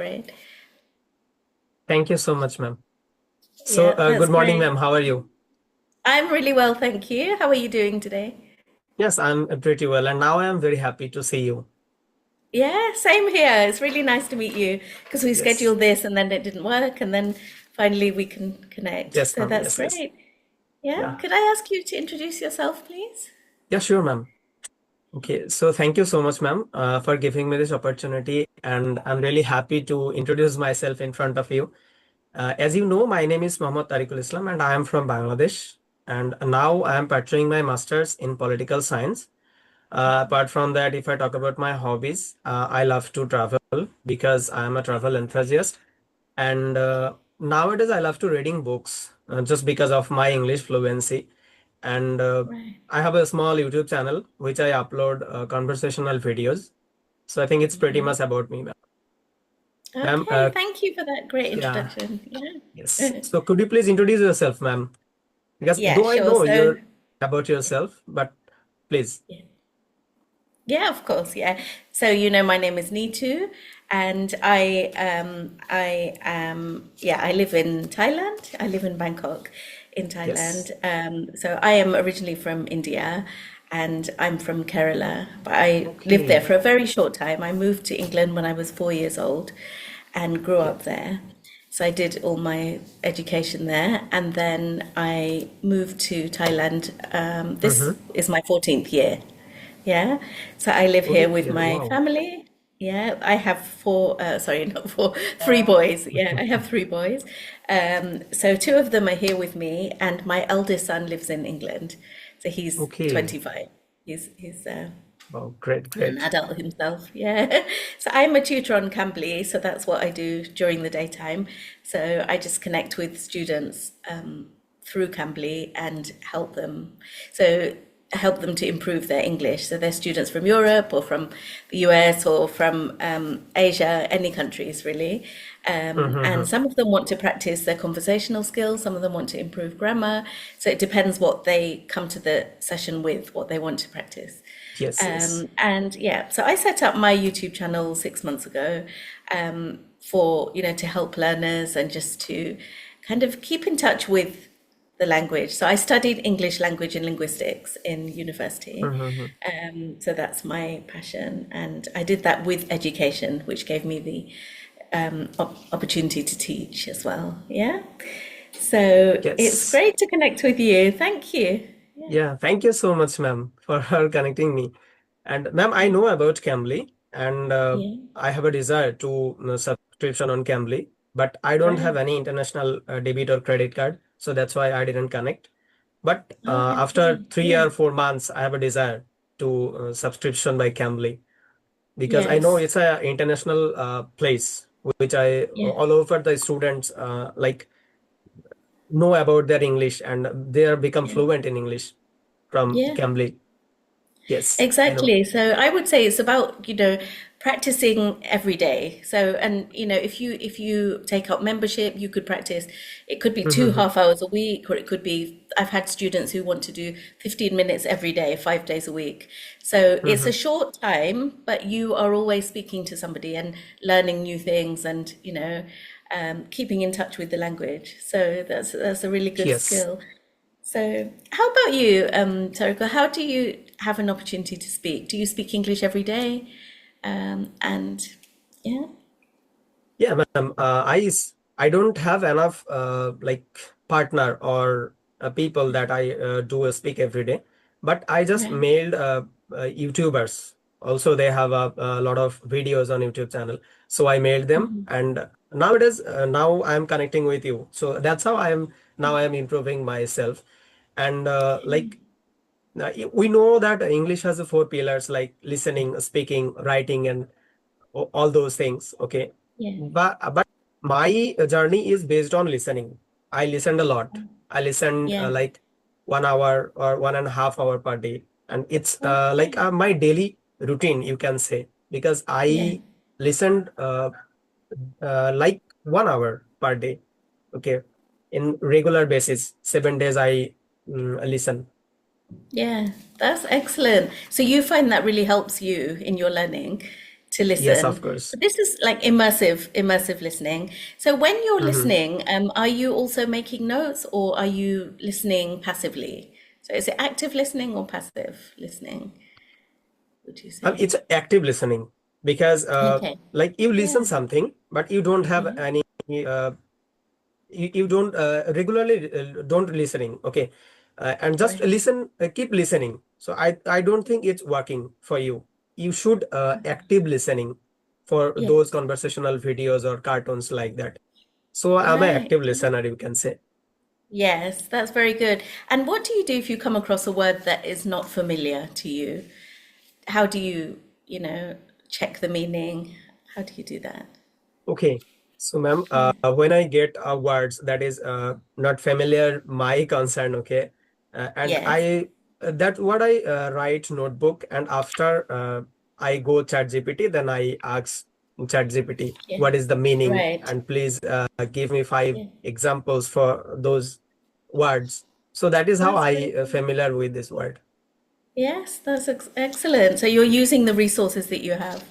great. Thank you so much, ma'am. So, Yeah, that's good morning, great. ma'am. How are you? I'm really well, thank you. How are you doing today? Yes, I'm pretty well, and now I am very happy to see you. Yeah, same here. It's really nice to meet you because we Yes, scheduled this and then it didn't work, and then finally we can connect. yes, So ma'am. that's Yes, yes. great. Yeah, Yeah, could I ask you to introduce yourself, please? yeah, sure, ma'am. Okay, so thank you so much, ma'am, for giving me this opportunity, and I'm really happy to introduce myself in front of you. As you know, my name is Mohammad Tariqul Islam, and I am from Bangladesh. And now I am pursuing my master's in political science. Apart from that, if I talk about my hobbies, I love to travel because I am a travel enthusiast. And nowadays, I love to reading books just because of my English fluency. And Right. I have a small YouTube channel which I upload conversational videos. So I think it's pretty Okay. much about me, ma'am. Ma'am, Okay, thank you for that great yeah, introduction. yes. Yeah. So could you please introduce yourself, ma'am? Because Yeah, though I sure. know So, you're about yourself, but please. yeah. Yeah, of course, yeah. So my name is Neetu, and I live in Thailand. I live in Bangkok, in Thailand. Yes. So I am originally from India, and I'm from Kerala, but I lived there Okay. for a very short time. I moved to England when I was 4 years old, and grew Yeah. up there. So I did all my education there, and then I moved to Thailand. This Mm-hmm. is my 14th year. Yeah. So I live here 14th with year. my Wow. family. Yeah. I have four, sorry, not four, three boys. Yeah. I have three boys. So two of them are here with me, and my eldest son lives in England. So he's Okay. 25. He's Wow. Great. an Great. adult himself. Yeah. So I'm a tutor on Cambly. So that's what I do during the daytime. So I just connect with students through Cambly and help them. So help them to improve their English. So they're students from Europe or from the US or from Asia, any countries really. And Mm-hmm. some of them want to practice their conversational skills, some of them want to improve grammar. So it depends what they come to the session with, what they want to practice. Yes. Yes. And yeah, so I set up my YouTube channel 6 months ago for, to help learners and just to kind of keep in touch with the language. So I studied English language and linguistics in university. Mm-hmm. So that's my passion. And I did that with education, which gave me the opportunity to teach as well. Yeah. So it's Yes. great to connect with you. Thank you. Yeah. Yeah. Thank you so much, ma'am, for connecting me. And ma'am, I know about Cambly, and Yeah. I have a desire to subscription on Cambly, but I don't have Right. any international debit or credit card, so that's why I didn't connect. But Oh, I after see. three Yeah. or 4 months, I have a desire to subscription by Cambly because I know Yes. it's a international place which I Yeah. all over the students like know about their English and they are become Yeah. fluent in English from Yeah. Cambly. Yes, I know. Exactly. So I would say it's about, practicing every day. So, and if you take up membership, you could practice. It could be two Mm-hmm. half hours a week, or it could be, I've had students who want to do 15 minutes every day, 5 days a week. So it's Mm-hmm. a short time, but you are always speaking to somebody and learning new things and, keeping in touch with the language. So that's a really good Yes. skill. So, how about you, Tarika? How do you have an opportunity to speak? Do you speak English every day? And yeah, Yeah, ma'am. I don't have enough like partner or people that I do speak every day, but I just right. mailed YouTubers. Also, they have a lot of videos on YouTube channel, so I mailed them. Mhm. And nowadays, now I am connecting with you. So that's how I am improving myself. And we know that English has four pillars like listening, speaking, writing, and all those things. Okay, Yeah, but my journey is based on listening. I listened a lot. I listened yeah. like 1 hour or 1.5 hour per day, and it's like Okay. my daily routine, you can say, because Yeah, I listened like 1 hour per day. Okay, in regular basis, 7 days I listen. yeah. That's excellent. So you find that really helps you in your learning. to Yes, of listen. course. But this is like immersive listening. So when you're Hmm. listening, are you also making notes or are you listening passively? So is it active listening or passive listening, would you say? It's active listening because Okay. like you listen Yeah. something, but you don't have Yeah. any you don't regularly don't listening, okay, and just Right. listen, keep listening. So I don't think it's working for you. You should active listening for Yes. those conversational videos or cartoons like that. So I'm an Right. active listener, you can say. Yes, that's very good. And what do you do if you come across a word that is not familiar to you? How do you, check the meaning? How do you do that? Okay. So, ma'am, Yeah. when I get words that is not familiar, my concern, okay, and Yes. that what I write notebook, and after I go chat GPT, then I ask chat GPT Yeah. what is the meaning, Right. and please give me five Yeah. examples for those words. So that is how That's I very good. familiar with this word. Yes, that's excellent. So you're using the resources that you have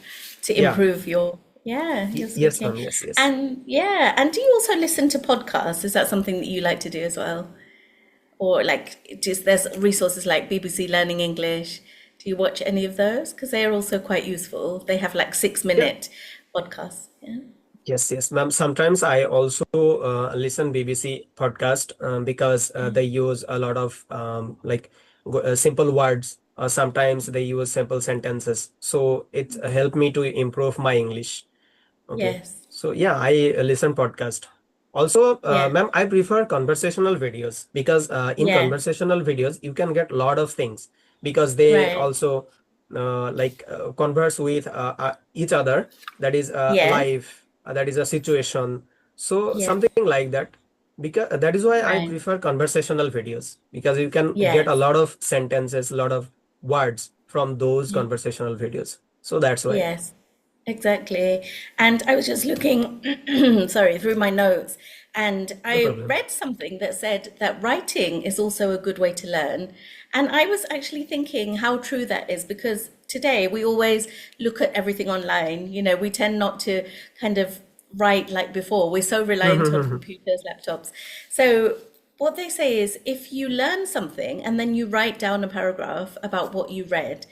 to Yeah. improve your Yes, speaking. ma'am. Yes, yes. And yeah, and do you also listen to podcasts? Is that something that you like to do as well? Or like just there's resources like BBC Learning English. Do you watch any of those? Because they are also quite useful. They have like six Yeah. minute podcasts. Yeah. Yes, yes, ma'am. Sometimes I also listen BBC podcast because they use a lot of simple words. Sometimes they use simple sentences, so it's helped me to improve my English. Okay. Yes. So yeah, I listen podcast. Also, Yeah. ma'am, I prefer conversational videos because in Yeah. conversational videos you can get a lot of things because they Right. also converse with each other. That is Yes. life. That is a situation. So Yes. something like that. Because that is why I Right. prefer conversational videos because you can get a Yes. lot of sentences, a lot of words from those Yeah. conversational videos. So that's why. Yes. Exactly. And I was just looking, sorry, through my notes, and No I problem. read something that said that writing is also a good way to learn. And I was actually thinking how true that is because today we always look at everything online. We tend not to kind of write like before. We're so reliant on computers, laptops. So what they say is if you learn something and then you write down a paragraph about what you read,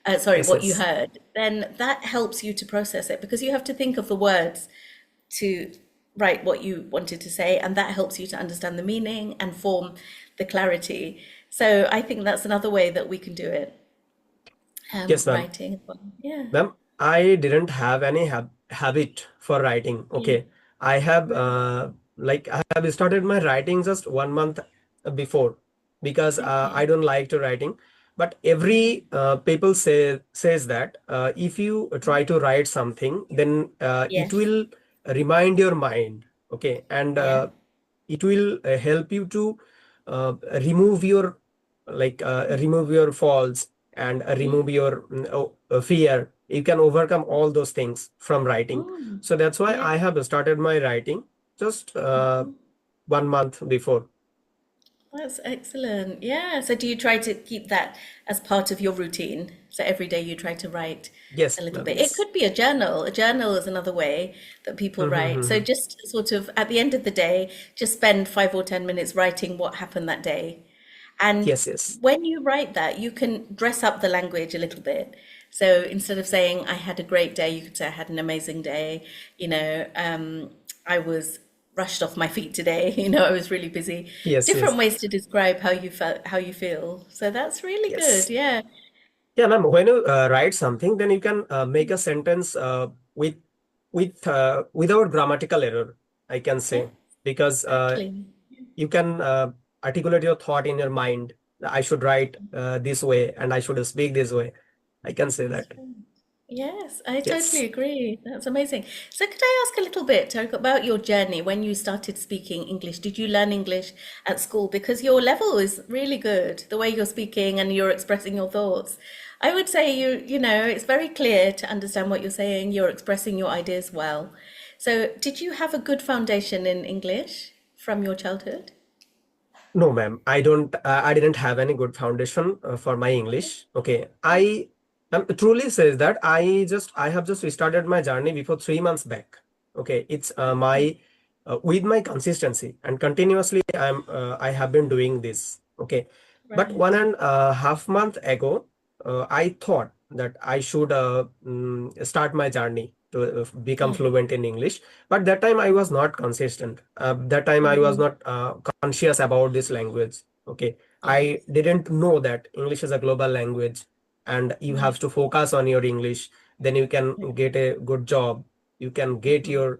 Yes, what you yes. heard, then that helps you to process it because you have to think of the words to write what you wanted to say, and that helps you to understand the meaning and form the clarity. So I think that's another way that we can do it, Yes, ma'am. writing as well. Yeah. Ma'am, I didn't have any habit for writing. Yeah. Okay. I have Right. I have started my writing just 1 month before because I Okay. don't like to writing. But Yeah. every people says that if you try to write something, then it Yes. will remind your mind. Okay, and Yeah. it will help you to remove your remove your faults and Yeah. remove your fear. You can overcome all those things from writing. Mm. So that's why Yeah. I have started my writing just 1 month before. That's excellent. Yeah. So do you try to keep that as part of your routine? So every day you try to write Yes, a little ma'am. bit. It Yes. could be a journal. A journal is another way that people write. So just sort of at the end of the day, just spend 5 or 10 minutes writing what happened that day. And Yes, yes. when you write that, you can dress up the language a little bit. So instead of saying, I had a great day, you could say, I had an amazing day. I was rushed off my feet today. I was really busy. Yes, Different yes. ways to describe how you felt, how you feel. So that's really good. Yes. Yeah. Yeah, ma'am. When you write something, then you can make a sentence without grammatical error, I can Yeah, say, because exactly. you can articulate your thought in your mind. I should write this way and I should speak this way. I can say That's that. right. Yes, I totally Yes. agree. That's amazing. So, could I ask a little bit about your journey when you started speaking English? Did you learn English at school? Because your level is really good, the way you're speaking and you're expressing your thoughts. I would say it's very clear to understand what you're saying. You're expressing your ideas well. So, did you have a good foundation in English from your childhood? No, ma'am. I don't. I didn't have any good foundation for my English. Okay. Yeah. Truly says that I have just restarted my journey before 3 months back. Okay, it's Okay. my with my consistency and continuously I have been doing this. Okay, but one Right. and a half month ago, I thought that I should start my journey to become Yeah. fluent in English. But that time I was not consistent. That time I was Hmm. not conscious about this language. Okay, I Yes. didn't know that English is a global language and you Yeah. have to focus on your English. Then you can Okay. get a good job. You can get Hmm. your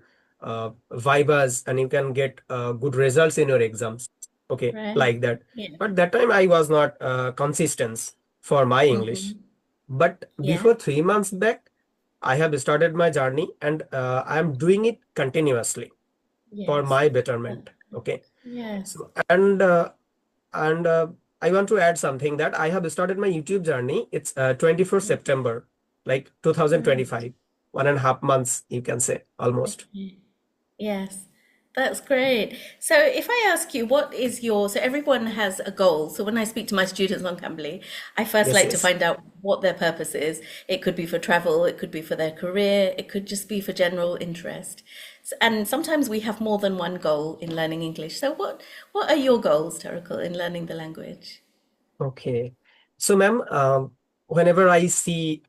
vibas and you can get good results in your exams. Okay, Right. like that. Yeah. But that time I was not consistent for my English. Hmm. But Yeah. before 3 months back, I have started my journey and I am doing it continuously for Yes. my That's betterment. good. Okay. Yes. So and I want to add something that I have started my YouTube journey. It's 24th Yeah. September, like Right. 2025, 1.5 months, you can say almost. Okay. Yes, that's great. So if I ask you, what is your, so everyone has a goal. So when I speak to my students on Cambly, I first Yes, like to yes. find out what their purpose is. It could be for travel, it could be for their career, it could just be for general interest. And sometimes we have more than one goal in learning English. So what are your goals, Tarikul, in learning the language? Okay. So, ma'am, whenever I see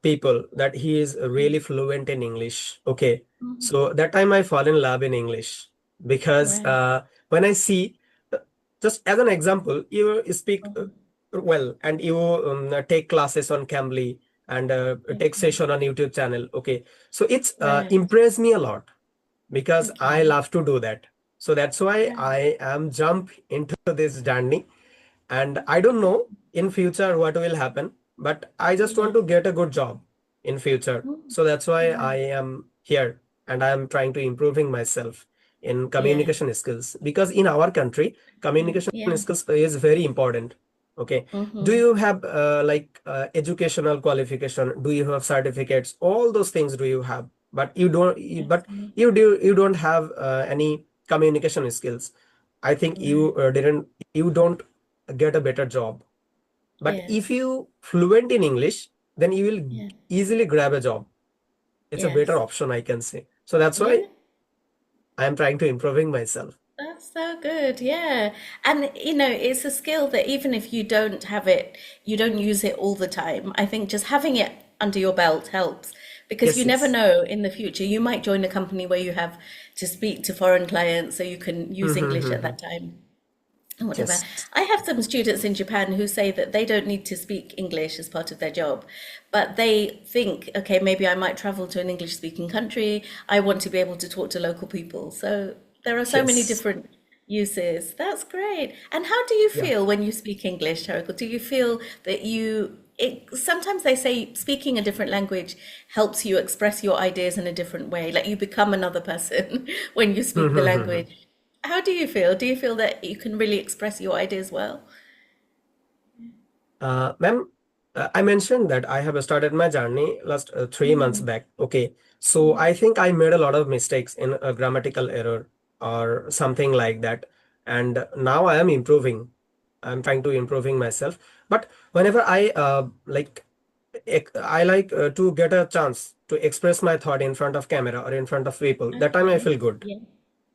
people that he is really fluent in English, okay, so that time I fall in love in English because Right. when I see, uh, just as an example, you speak well and you take classes on Cambly and take Okay. session on YouTube channel, okay, so it's Right. impressed me a lot because I Okay. love to do that. So that's why Right. I am jump into this journey and I don't know in future what will happen, but I just want Yeah. to get a good job in future. Mm. So that's why I Right. am here and I am trying to improving myself in Yeah. communication skills because in our country communication Yeah. skills is very important. Okay, do Mm-hmm. you have educational qualification? Do you have certificates? All those things do you have? But you don't. But Okay. you don't have any communication skills. I think Right. you didn't. You don't get a better job. But if Yes. you fluent in English, then you will Yeah. easily grab a job. It's a better Yes. option, I can say. So that's Yeah. why I am trying to improving myself. That's so good. Yeah. And it's a skill that even if you don't have it, you don't use it all the time. I think just having it under your belt helps because you Yes, never yes. know in the future. You might join a company where you have to speak to foreign clients, so you can use English at that time. And whatever. Yes. I have some students in Japan who say that they don't need to speak English as part of their job, but they think, okay, maybe I might travel to an English speaking country. I want to be able to talk to local people. So there are so many Yes. different uses. That's great. And how do you Yeah. feel when you speak English, Tariko? Do you feel that sometimes they say speaking a different language helps you express your ideas in a different way, like you become another person when you speak the language. How do you feel? Do you feel that you can really express your ideas well? Ma'am, I mentioned that I have started my journey last 3 months Mm, back. Okay. So yeah. I think I made a lot of mistakes in a grammatical error or something like that. And now I am improving. I'm trying to improving myself. But whenever I like to get a chance to express my thought in front of camera or in front of people, that time I Okay. feel good Yeah.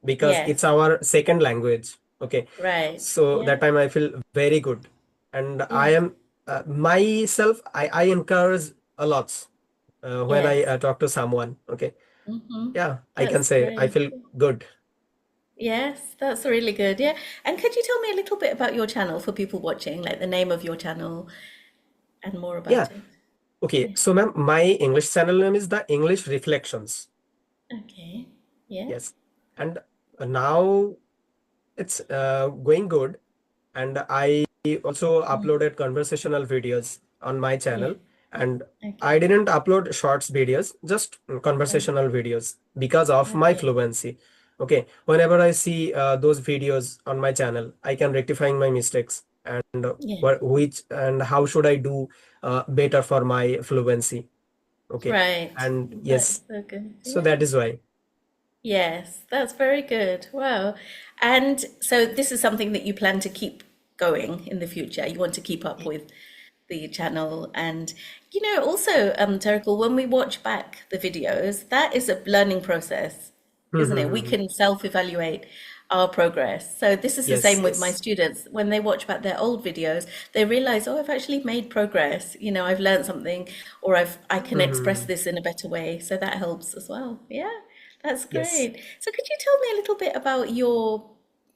because it's Yes. our second language. Okay. Right. So Yeah. that time I feel very good. And I Yeah. am myself, I encourage a lot when I Yes. talk to someone. Okay. Hmm. Yeah, I can That's say I great. feel good. Yes, that's really good. Yeah. And could you tell me a little bit about your channel for people watching, like the name of your channel and more Yeah. about it? Okay. Yeah. So, ma'am, my English channel name is the English Reflections. Okay. Yeah. Yes. And now it's going good. And I also Mm. uploaded conversational videos on my Yeah. channel. And I Okay. didn't upload shorts videos, just Right. conversational videos because of my Okay. fluency. Okay. Whenever I see those videos on my channel, I can rectifying my mistakes and Yeah. which and how should I do better for my fluency. Okay. Right. And That's yes, so good. so Yeah. that is why. Yes, that's very good. Wow. And so this is something that you plan to keep going in the future. You want to keep up with. the channel. And, also, Terikul, when we watch back the videos, that is a learning process, isn't it? We can self-evaluate our progress. So this is the Yes, same with my yes. students. When they watch back their old videos, they realize, oh, I've actually made progress. I've learned something, or I can express this in a better way. So that helps as well. Yeah, that's Yes. great. So could you tell me a little bit about your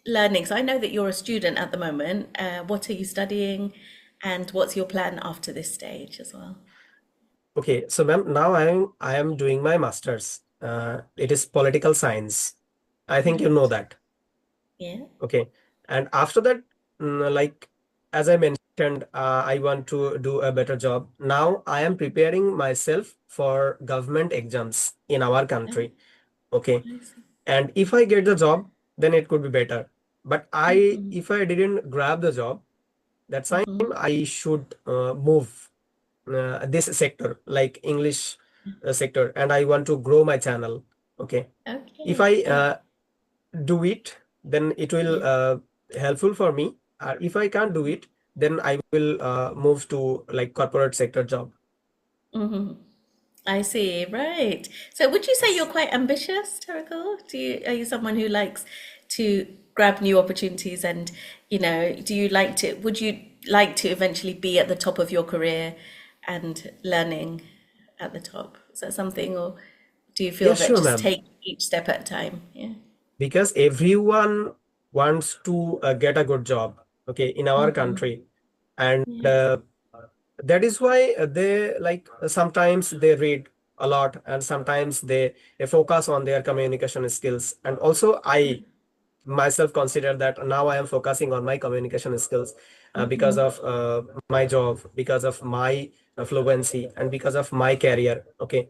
learning? So I know that you're a student at the moment. What are you studying, and what's your plan after this stage as well? Okay, so ma'am, now I am doing my master's. It is political science. I think you know Right. that. Yeah. Okay. And after that, like as I mentioned, I want to do a better job. Now I am preparing myself for government exams in our Oh, country. Okay. I see. And if I get the job, then it could be better. But Mm-hmm. if I didn't grab the job, that time Mm-hmm. I should move this sector, like English sector, and I want to grow my channel. Okay. If Okay. I Yeah. do it, then it will Yeah. helpful for me. If I can't do it, then I will move to like corporate sector job. Mm-hmm. I see, right. So would you say you're Yes. quite ambitious, Tarako? Are you someone who likes to grab new opportunities and, would you like to eventually be at the top of your career and learning at the top? Is that something, or do you Yeah, feel that sure, just ma'am. take each step at a time? Yeah. Because everyone wants to get a good job, okay, in our Mm-hmm. country, and Yeah. that is why they like sometimes they read a lot, and sometimes they focus on their communication skills. And also I myself consider that now I am focusing on my communication skills because Mm-hmm. of my job, because of my fluency, and because of my career. Okay.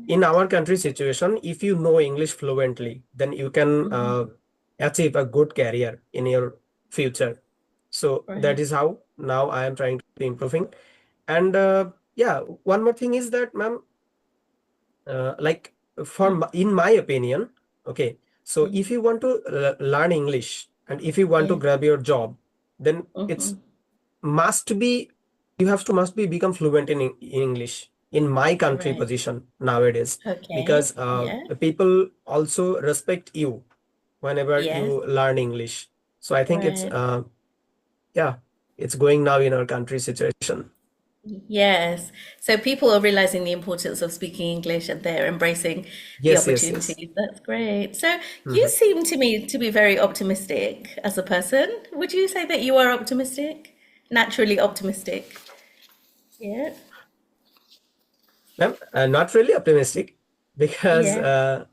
In Right. our country situation, if you know English fluently, then you can Mm-hmm. achieve a good career in your future. So that Right. is how now I am trying to be improving. And yeah, one more thing is that, ma'am, like in my opinion, okay, so if Mm-hmm. you want to learn English and if you want to Yeah. grab your job, then it's Mm-hmm. must be you have to must be become fluent in English in my country Right. position nowadays, Okay. because Yeah. people also respect you whenever Yes. you learn English. So I think it's Right. yeah, it's going now in our country situation. Yes. So people are realizing the importance of speaking English and they're embracing the Yes, yes, yes. opportunities. That's great. So you Mhm. seem to me to be very optimistic as a person. Would you say that you are optimistic? Naturally optimistic? Yeah. Ma'am, not really optimistic because Yeah.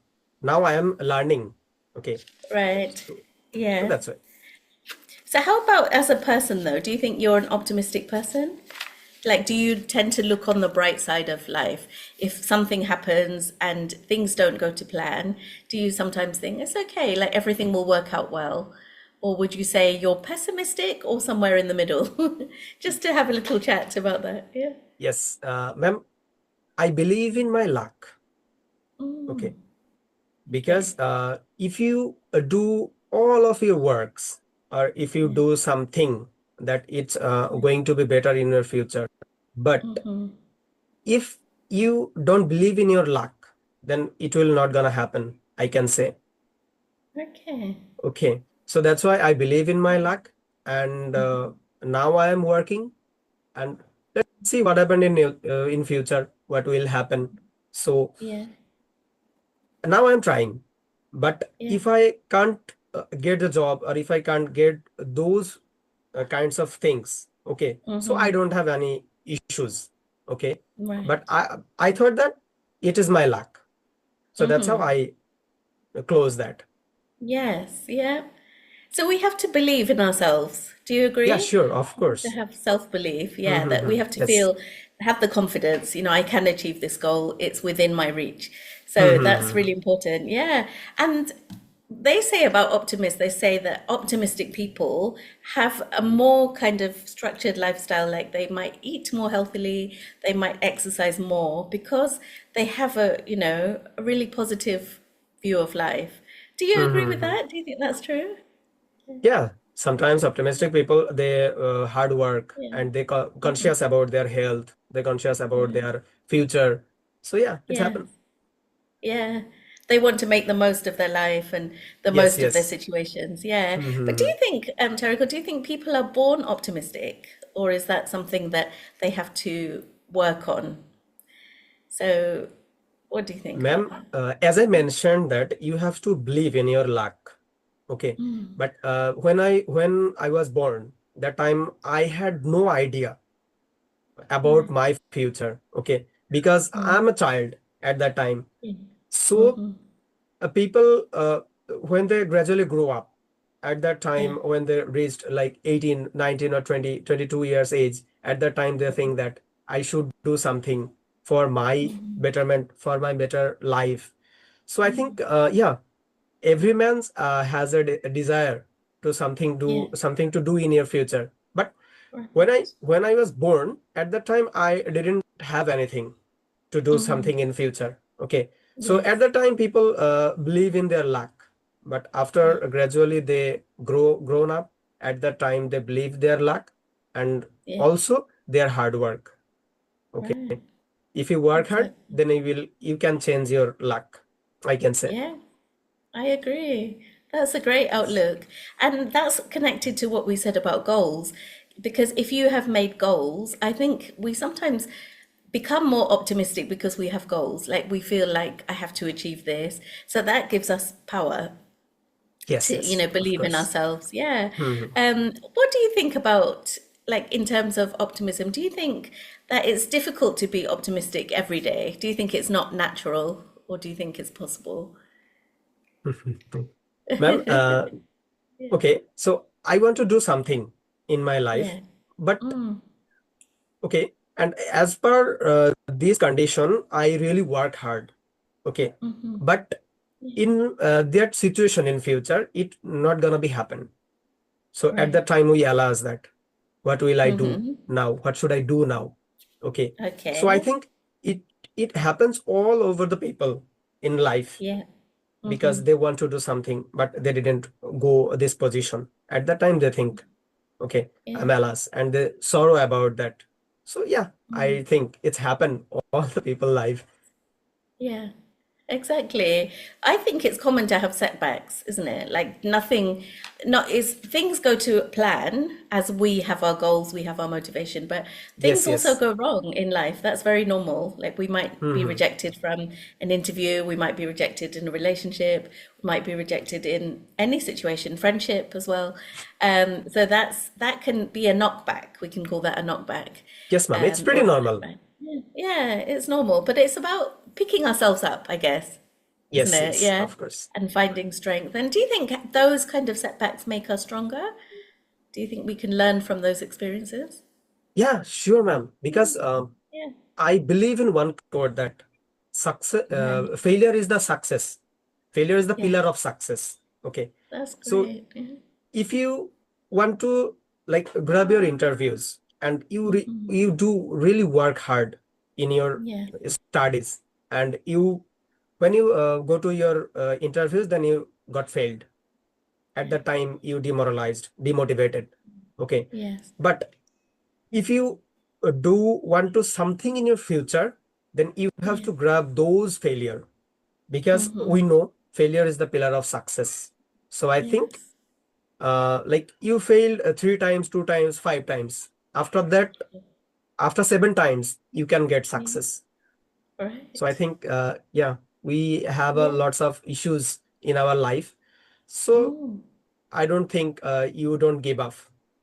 now I am learning. Okay, Right. so Yeah. that's why. So how about as a person though? Do you think you're an optimistic person? Like, do you tend to look on the bright side of life? If something happens and things don't go to plan, do you sometimes think it's okay, like everything will work out well? Or would you say you're pessimistic or somewhere in the middle? Just to have a little chat about that. Yeah. Yes, ma'am, I believe in my luck. Okay, Okay. because if you do all of your works, or if you Yeah. do something that it's going to be better in your future, but if you don't believe in your luck, then it will not gonna happen, I can say. Okay. Okay, so that's why I believe in my luck, and now I am working, and let's see what happened in future, what will happen. So Yeah. now I'm trying, but Yeah. if I can't get the job, or if I can't get those kinds of things, okay, so I don't have any issues. Okay, but Right. I thought that it is my luck, so that's how I close that. Yes. Yeah. So we have to believe in ourselves. Do you Yeah, agree? sure, of We have to course. have self-belief. Yeah, that we Mm-hmm. have to Yes. feel, have the confidence, I can achieve this goal. It's within my reach. So that's Mm-hmm. really important. Yeah. And they say about optimists, they say that optimistic people have a more kind of structured lifestyle, like they might eat more healthily, they might exercise more because they have a really positive view of life. Do you agree with Mm-hmm. that? Do you think that's true? Yeah. Sometimes optimistic people, they hard work Yeah. and they Mhm. conscious about their health, they conscious about Yeah. their future. So yeah, it's Yeah. happened. Yeah. They want to make the most of their life and the Yes, most of their yes. situations. Yeah. But do Hmm. you think, Tariko, do you think people are born optimistic, or is that something that they have to work on? So, what do you think about Ma'am, that? as I mentioned that you have to believe in your luck. Okay. But when I was born, that time I had no idea Yeah. about my future. Okay. Because I'm a child at that time. Yeah. So Mm-hmm. people, when they gradually grow up, at that Yeah. time when they reached like 18, 19, or 20, 22 years age, at that time they think that I should do something for my betterment, for my better life. So I think, yeah, every man's has a desire to Yeah. something to do in your future. But when I Right. when I was born, at that time I didn't have anything to do Mm-hmm. something in future. Okay, so at Yes. the time people believe in their luck, but Yeah. after gradually they grown up, at that time they believe their luck and Yeah. also their hard work. Okay, Right. if you work hard, Exactly. then you can change your luck, I can say. Yeah. I agree. That's a great outlook. And that's connected to what we said about goals. Because if you have made goals, I think we sometimes become more optimistic because we have goals. Like we feel like I have to achieve this. So that gives us power Yes, to, yes, of believe in course. ourselves. Yeah. Mhm. What do you think about, like, in terms of optimism? Do you think that it's difficult to be optimistic every day? Do you think it's not natural, or do you think it's possible? Ma'am, Yeah. okay, so I want to do something in my life, Yeah. but Mm. okay, and as per this condition, I really work hard. Okay, Mm-hmm. but Yeah. in that situation in future, it not gonna be happen. So at Right. that time, we ask that, what will I do Mm-hmm. now? What should I do now? Okay, so I Okay. think it it happens all over the people in life Yeah. Mm-hmm. because they want to do something, but they didn't go this position. At that time, they think, okay, Yeah. I'm alas, and they sorrow about that. So yeah, Mm. I think it's happened all the people life. Yeah. Exactly. I think it's common to have setbacks, isn't it? Like nothing, not is things go to plan as we have our goals, we have our motivation, but Yes, things also yes. go wrong in life. That's very normal. Like we might be Hmm. rejected from an interview, we might be rejected in a relationship, we might be rejected in any situation, friendship as well. So that can be a knockback. We can call that a knockback, Yes, ma'am. It's or pretty a normal. setback. Yeah, yeah, it's normal, but it's about picking ourselves up, I guess, isn't Yes, it? yes, Yeah. of course. And finding strength. And do you think those kind of setbacks make us stronger? Do you think we can learn from those experiences? Yeah, sure, ma'am. Because Yeah. I believe in one quote that success, Right. failure is the success. Failure is the pillar Yes. of success. Okay. That's So great. Yeah. if you want to like grab your interviews and you do really work hard in your Yeah. studies, and you when you go to your interviews, then you got failed. At Yeah. that time you demoralized, demotivated. Okay, Yes. but if you do want to something in your future, then you have Yeah. to grab those failure, because we know failure is the pillar of success. So I think Yes. like you failed 3 times, 2 times, 5 times. After that, after 7 times, you can get Yeah. success. So I Right. think, yeah, we have Yeah. lots of issues in our life. So Mm. I don't think you don't give up.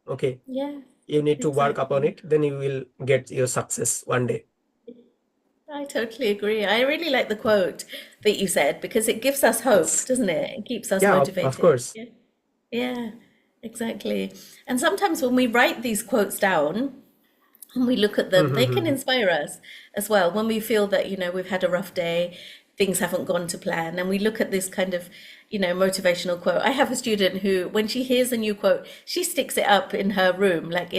Okay, Yeah. you need to work upon Exactly. it, then you will get your success one day. I totally agree. I really like the quote that you said because it gives us hope, Yes. doesn't it? It keeps us Yeah, of motivated. course. Yeah. Yeah, exactly. And sometimes when we write these quotes down and we look at them, they can Mm-hmm. inspire us as well. When we feel that, we've had a rough day, things haven't gone to plan, and we look at this kind of, motivational quote. I have a student who, when she hears a new quote, she sticks it up in her room, like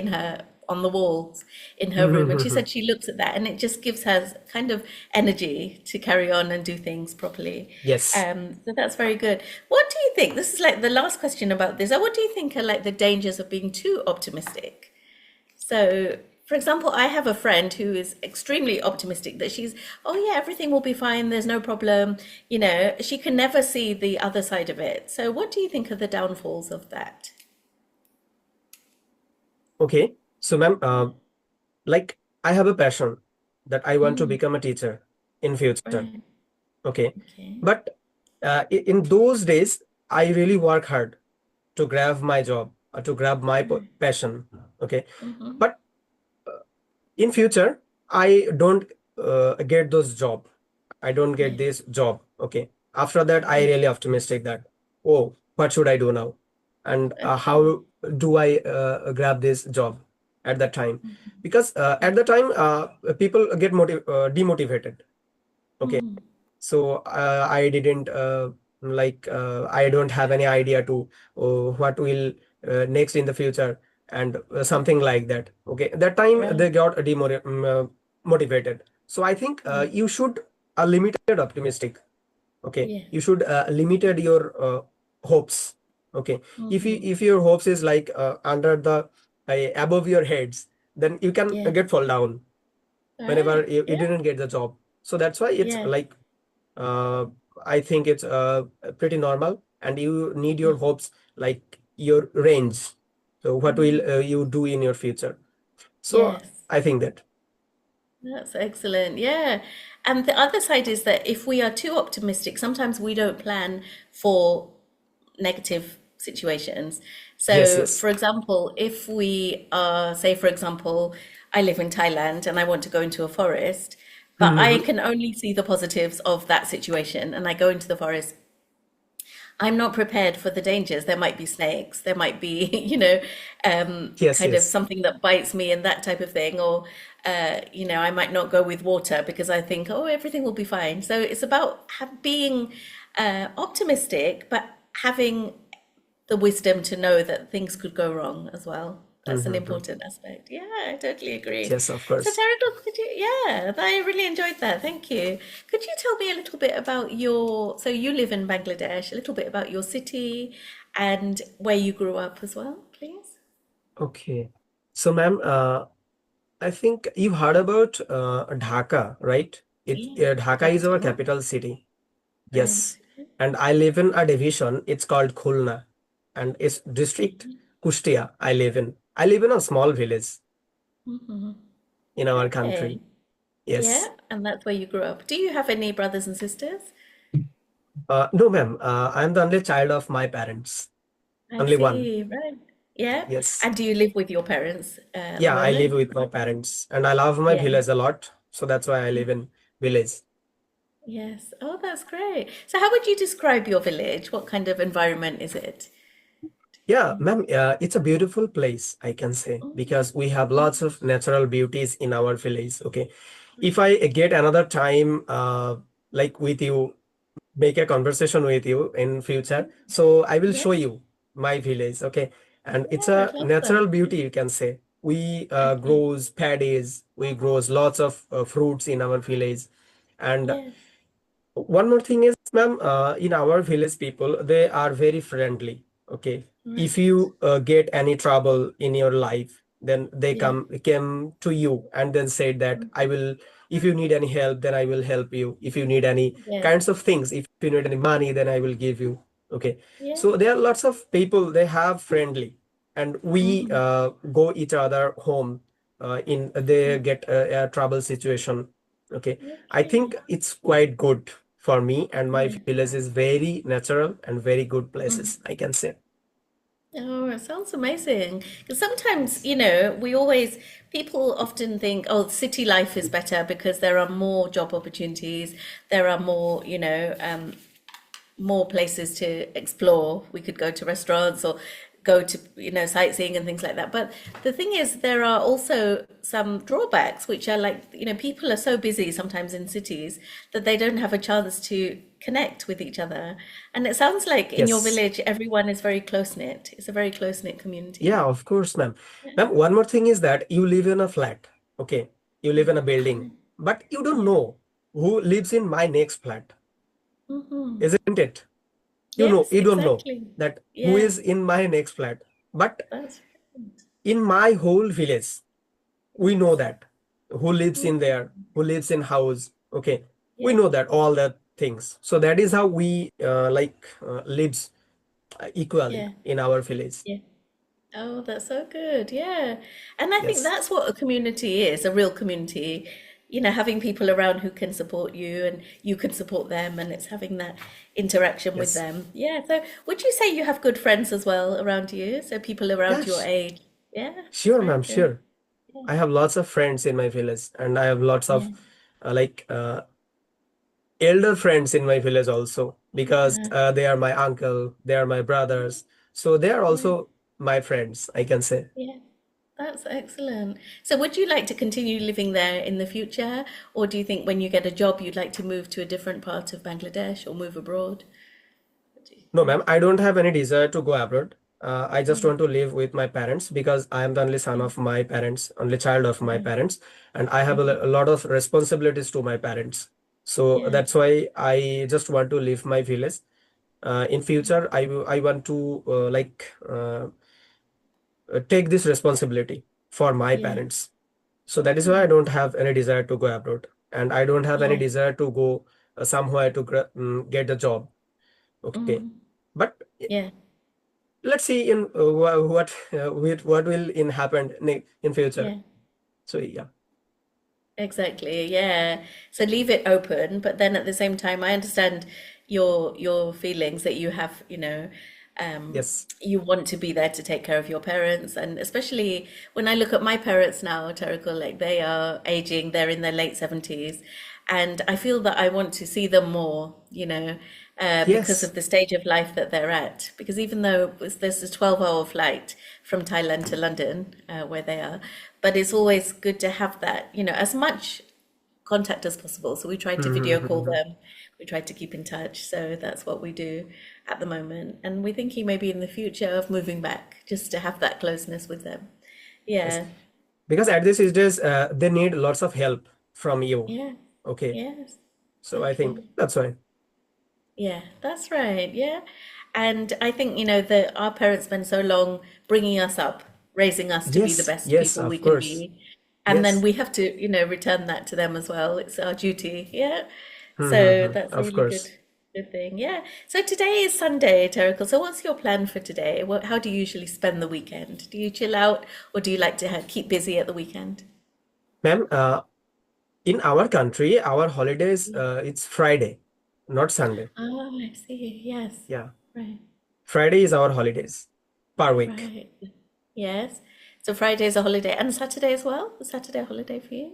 on the walls in her room. And she said she looks at that and it just gives her kind of energy to carry on and do things properly. Yes. So that's very good. What do you you think? This is like the last question about this. What do you think are like the dangers of being too optimistic? So, for example, I have a friend who is extremely optimistic that oh yeah, everything will be fine, there's no problem. She can never see the other side of it. So, what do you think are the downfalls of that? Okay. So, ma'am, like I have a passion that I want to Mm, become a teacher in future. right. Okay. Okay. But in those days, I really work hard to grab my job, to grab my Right. passion. Okay. Mm-hmm. But in future, I don't get those job. I don't get Yes. this job. Okay. After that, I Yes. really optimistic that, oh, what should I do now? And Okay. how do I grab this job at that time? Mm-hmm. Because at the time, people get demotivated. Okay. Mm-hmm. So I didn't I don't have any idea to what will next in the future and something Okay. like that. Okay, that time Right. they got motivated. So I think Yes. you should a limited optimistic. Okay, Yes. you should limited your hopes. Okay, Mm-hmm. if your hopes is like under the above your heads, then you can Yes. get fall down whenever Right. you Yeah. didn't get the job. So that's why it's Yes. like uh, I think it's pretty normal, and you need your Yes. hopes like your range. So what will Mm-hmm. you do in your future? So Yes. I think that That's excellent. Yeah. And the other side is that if we are too optimistic, sometimes we don't plan for negative situations. yes, So, yes. for example, if we are, say, for example, I live in Thailand and I want to go into a forest, but I Mm-hmm. can only see the positives of that situation, and I go into the forest. I'm not prepared for the dangers. There might be snakes, there might be, Yes, kind of yes, something that bites me and that type of thing. Or, I might not go with water because I think, oh, everything will be fine. So it's about being optimistic, but having the wisdom to know that things could go wrong as well. That's an mm-hmm. important aspect. Yeah, I totally agree. Yes, of So, course. Tara, yeah, I really enjoyed that. Thank you. Could you tell me a little bit about so you live in Bangladesh, a little bit about your city and where you grew up as well, please? Okay. So, ma'am, I think you heard about Dhaka, right? Yeah, Dhaka is our capital. capital city. Right. Yes. And I live in a division. It's called Khulna, and it's district Kustia. I live in a small village Hmm. in our Okay. country. Yeah, Yes. and that's where you grew up. Do you have any brothers and sisters? No, ma'am. I'm the only child of my parents. I Only one. see, right. Yeah. Yes. And do you live with your parents at the Yeah, I live moment? with my parents, and I love my Yeah. village a lot. So that's why I live in village. Yes. Oh, that's great. So how would you describe your village? What kind of environment is it? Yeah, ma'am, it's a beautiful place, I can say, because we have lots of natural beauties in our village. Okay. If I get another time, like with you, make a conversation with you in future, so I will Yeah. show you my village. Okay. And it's Yeah, I'd a love natural that. beauty, you can say. We Okay. grows paddies, we grows lots of fruits in our village. And Yes. one more thing is, ma'am, in our village people, they are very friendly. Okay. If Right. you get any trouble in your life, then they Yeah. came to you and then said that I will, if you need any help, then I will help you. If you need any Yes. kinds of things, if you need any money, then I will give you. Okay. Yeah. So there are lots of people, they have friendly, and we Hmm. go each other home in they get a trouble situation. Okay. I Okay. think it's quite good for me, and my Yeah. village is very natural and very good Mm. places, I can say. Oh, it sounds amazing. Because sometimes, people often think, oh, city life is better because there are more job opportunities, there are more, more places to explore. We could go to restaurants or go to, sightseeing and things like that. But the thing is, there are also some drawbacks, which are like, people are so busy sometimes in cities that they don't have a chance to connect with each other. And it sounds like in your Yes. village, everyone is very close knit. It's a very close knit community. Yeah, of course, ma'am. Yeah. Ma'am, one more thing is that you live in a flat. Okay. You live in a building, but you don't Yeah. know who lives in my next flat, Hmm. isn't it? Yes, you don't know exactly. that who Yeah, is in my next flat. But that's right. in my whole village, we know Yes. that who lives in Yeah, there, who lives in house. Okay, we yeah, know that all the things. So that is how we lives equally yeah, in our village. yeah. Oh, that's so good. Yeah. And I think Yes, that's what a community is, a real community. Having people around who can support you and you can support them, and it's having that interaction with yes, them. Yeah. So would you say you have good friends as well around you? So people around your yes, age? Yeah, that's sure, very ma'am, good. sure. Yeah. I have lots of friends in my village, and I have lots of Yeah. uh, like uh, elder friends in my village also, because Uh, they are my uncle, they are my brothers, so they are yeah. also my friends, I can say. Yeah. That's excellent. So would you like to continue living there in the future, or do you think when you get a job you'd like to move to a different part of Bangladesh or move abroad? What do you No, ma'am, think? I don't have any desire to go abroad. I just Yeah. want to live with my parents because I am the only son Yeah. of my parents, only child of my Right. parents, and I have Mhm. a lot of responsibilities to my parents. So Yeah. that's why I just want to leave my village. In future, I want to take this responsibility for my Yeah. parents. So that is why I Mm. don't have any desire to go abroad, and I don't have any Yeah. desire to go somewhere to get a job. Okay, Mm. but Yeah. let's see in what what will in happen in future. Yeah. So yeah, Exactly. Yeah. So leave it open, but then at the same time, I understand your feelings that you have, yes, you want to be there to take care of your parents, and especially when I look at my parents now, Tarikul, like they are aging, they're in their late 70s, and I feel that I want to see them more, because yes, of the stage of life that they're at. Because even though there's a 12-hour flight from Thailand to London, where they are, but it's always good to have that, as much contact as possible. So we try to video call them, we try to keep in touch. So that's what we do at the moment. And we're thinking maybe in the future of moving back just to have that closeness with them. yes, Yeah. because at this stage they need lots of help from you. Yeah. Okay, Yes. so I think Exactly. that's why. Yeah, that's right. Yeah. And I think, that our parents spend so long bringing us up, raising us to be the Yes, best yes, people we of can course. be. And then Yes. we have to, return that to them as well. It's our duty. Yeah. So that's a Of really good course. good thing. Yeah. So today is Sunday, Terrical. So what's your plan for today? How do you usually spend the weekend? Do you chill out or do you like to keep busy at the weekend? Ma'am, in our country, our holidays, Yeah. it's Friday, not Sunday. Oh, I see. Yes. Yeah. Right. Friday is our holidays per week. Right. Yes. So Friday is a holiday and Saturday as well? Is Saturday a holiday for you?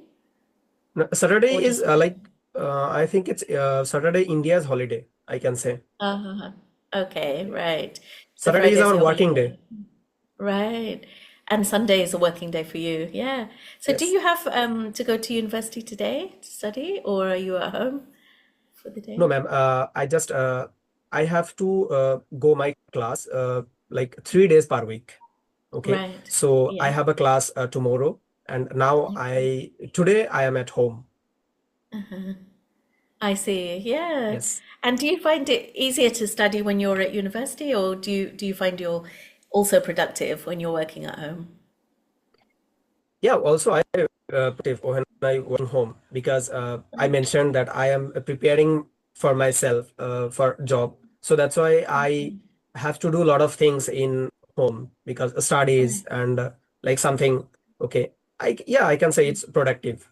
No, Saturday Or is just Friday? I think it's Saturday India's holiday, I can say. Uh-huh. Okay, right. So Saturday is Friday's our your working day. holiday. Right. And Sunday is a working day for you. Yeah. So do Yes. you have to go to university today to study or are you at home for the No, day? ma'am. I have to go my class like 3 days per week. Okay. Right. So I Yeah. have a class tomorrow, and now I today I am at home. I see. Yeah. Yes. And do you find it easier to study when you're at university or do you find you're also productive when you're working at home? Yeah. Also, I productive when I work from home because I mentioned that I am preparing for myself for job. So that's why I have to do a lot of things in home because studies Right. and like something. Okay. I can say it's productive.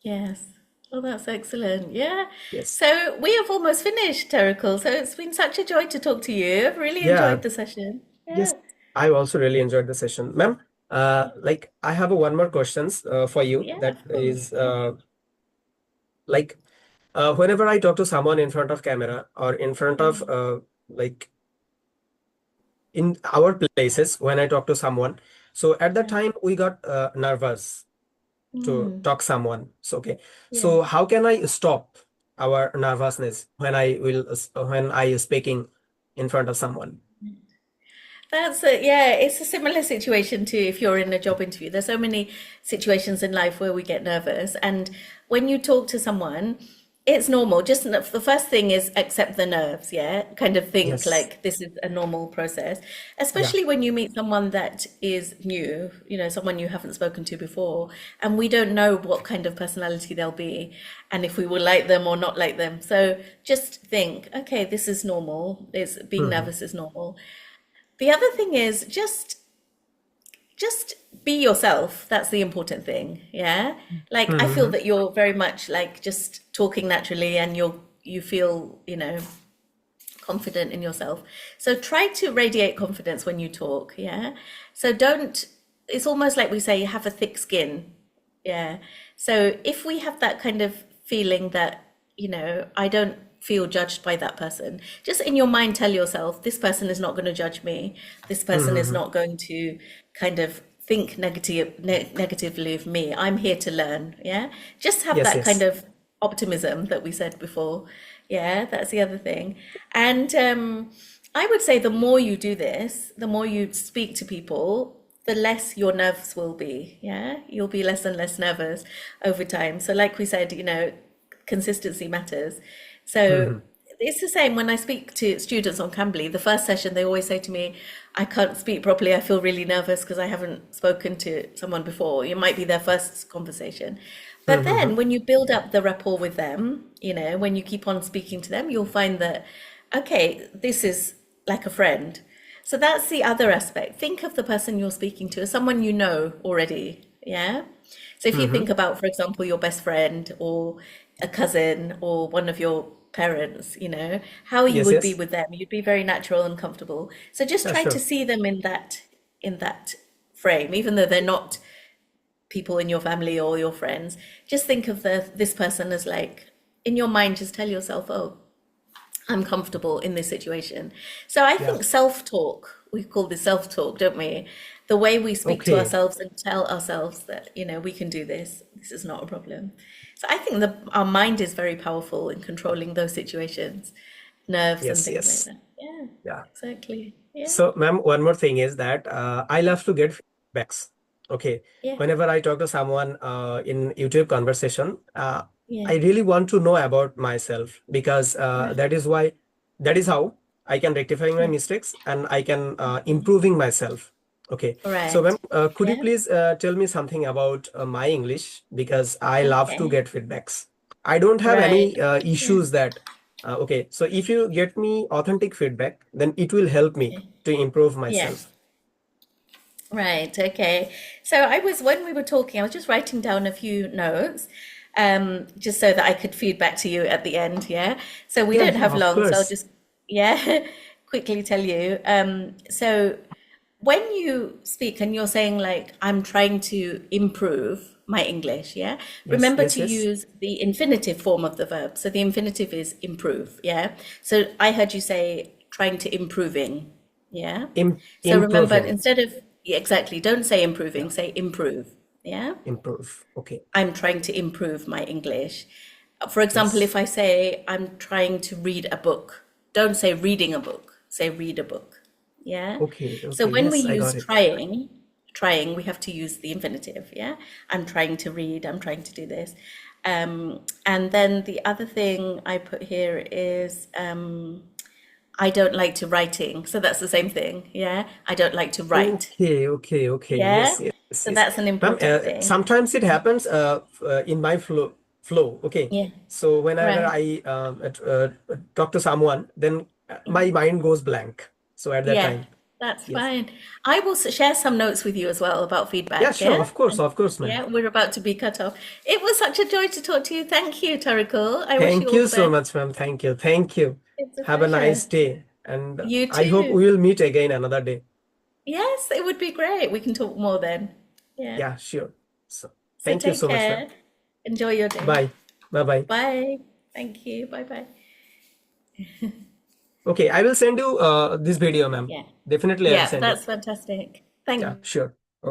Yes. Well, that's excellent. Yeah. Yes. So we have almost finished, Terrical. So it's been such a joy to talk to you. I've really Yeah. enjoyed the session. Yes. Yeah. I also really enjoyed the session, ma'am. Like I have a one more questions for you. Yeah, That of is course. Yeah. like whenever I talk to someone in front of camera or in front of Mm, like in our places when I talk to someone. So at that right. time we got nervous to Mm, talk someone. So okay. yeah. So how can I stop our nervousness when I speaking in front of someone? Yeah, it's a similar situation to if you're in a job interview. There's so many situations in life where we get nervous. And when you talk to someone, It's normal. Just the first thing is accept the nerves, yeah? Kind of think Yes. like this is a normal process, Yeah. especially when you meet someone that is new, someone you haven't spoken to before, and we don't know what kind of personality they'll be and if we will like them or not like them. So just think, okay, this is normal. It's being Hmm. nervous is normal. The other thing is just be yourself. That's the important thing. Yeah. Like I feel Hmm. that you're very much like just talking naturally and you feel, confident in yourself. So try to radiate confidence when you talk. Yeah. So don't, it's almost like we say have a thick skin. Yeah. So if we have that kind of feeling that, I don't feel judged by that person, just in your mind tell yourself, this person is not going to judge me. This person is Hmm. not going to kind of think negatively of me. I'm here to learn. Yeah. Just have Yes, that kind yes. of optimism that we said before. Yeah, that's the other thing. And I would say the more you do this, the more you speak to people, the less your nerves will be. Yeah, you'll be less and less nervous over time. So, like we said, consistency matters. So, Hmm. it's the same when I speak to students on Cambly. The first session, they always say to me, I can't speak properly. I feel really nervous because I haven't spoken to someone before. It might be their first conversation. But then Hmm. when you build up the rapport with them, when you keep on speaking to them, you'll find that, okay, this is like a friend. So that's the other aspect. Think of the person you're speaking to as someone you know already. Yeah. So if you Hmm. think about, for example, your best friend or a cousin or one of your parents, how you Yes, would be yes. with them, you'd be very natural and comfortable. So just Yeah, try to sure. see them in that frame, even though they're not people in your family or your friends. Just think of this person as like in your mind, just tell yourself, oh, I'm comfortable in this situation. So I Yeah. think self-talk, we call this self-talk, don't we? The way we speak to Okay. ourselves and tell ourselves that, we can do this, this is not a problem. So I think our mind is very powerful in controlling those situations, nerves and Yes, things like yes. that. Yeah, Yeah. exactly. Yeah, So, ma'am, one more thing is that I love to get feedbacks. Okay. yeah, Whenever I talk to someone in YouTube conversation, yeah. I really want to know about myself because Right. that is how I can rectify my Yeah. mistakes and I can improving myself. Okay. So, Right. ma'am, could you Yeah. please tell me something about my English because I love to Okay. get feedbacks. I don't have Right. any Yeah. issues that okay. So if you get me authentic feedback, then it will help me to improve Yeah. myself. Right, okay. So when we were talking, I was just writing down a few notes, just so that I could feed back to you at the end, yeah? So we Yeah, don't yeah, have of long, so I'll course. just, yeah, quickly tell you. So when you speak and you're saying like, I'm trying to improve my English, yeah? Yes, Remember yes, to yes. use the infinitive form of the verb. So the infinitive is improve, yeah? So I heard you say trying to improving, yeah? So remember, Improving. instead of, yeah, exactly, don't say improving, Yeah, say improve. Yeah. improve. Okay. I'm trying to improve my English. For example, if Yes. I say I'm trying to read a book, don't say reading a book, say read a book. Yeah. Okay, So okay. when we Yes, I use got it. trying, we have to use the infinitive. Yeah. I'm trying to read, I'm trying to do this. And then the other thing I put here is I don't like to writing. So that's the same thing. Yeah. I don't like to write. Okay, okay, okay. Yeah. Yes, yes, So yes. that's an Ma'am, important thing. sometimes it happens in my flow. Okay. Yeah. So whenever Right. I talk to someone, then my mind goes blank. So at that Yeah. time, That's yes. fine. I will share some notes with you as well about Yeah, feedback. sure. Yeah. And Of course, ma'am. yeah, we're about to be cut off. It was such a joy to talk to you. Thank you, Tarikul. I wish you Thank all you the so best. much, ma'am. Thank you. Thank you. It's a Have a pleasure. nice day. And You I hope too. we will meet again another day. Yes, it would be great. We can talk more then. Yeah. Yeah, sure. So So thank you take so much, ma'am. care. Enjoy your day. Bye. Bye bye. Bye. Thank you. Bye bye. Okay, I will send you this video, ma'am. Yeah. Definitely, I'll Yeah, send you. that's fantastic. Yeah, Thank sure.